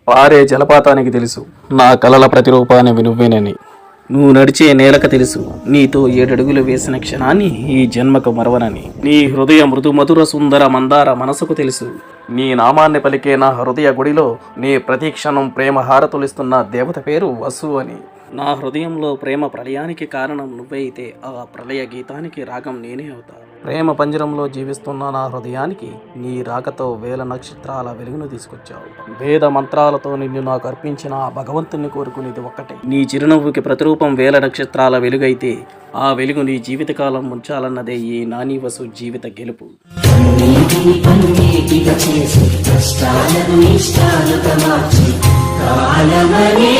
పారే జలపాతానికి తెలుసు నా కలల ప్రతిరూపాన్ని నువ్వేనని. నువ్వు నడిచే నేలకు తెలుసు నీతో 7 అడుగులు వేసిన క్షణాన్ని ఈ జన్మకు మరవనని. నీ హృదయ మృదు మధుర సుందర మందార మనసుకు తెలుసు నీ నామాన్ని పలికే నా హృదయ గుడిలో నీ ప్రతిక్షణం ప్రేమ హారతులిస్తున్న దేవత పేరు వసు అని. నా హృదయంలో ప్రేమ ప్రళయానికి కారణం నువ్వే అయితే ఆ ప్రళయ గీతానికి రాగం నేనే అవుతా. ప్రేమ పంజరంలో జీవిస్తున్న నా హృదయానికి నీ రాకతో వేల నక్షత్రాల వెలుగును తీసుకొచ్చావు. వేద మంత్రాలతో నిన్ను నాకు అర్పించిన ఆ భగవంతుని కోరుకునేది ఒక్కటే. నీ చిరునవ్వుకి ప్రతిరూపం వేల నక్షత్రాల వెలుగైతే ఆ వెలుగు నీ జీవితకాలం ముంచాలన్నదే ఈ నాని వసు జీవిత గెలుపు. కష్టాలను ఇష్టాలుగా మార్చి కాలమనే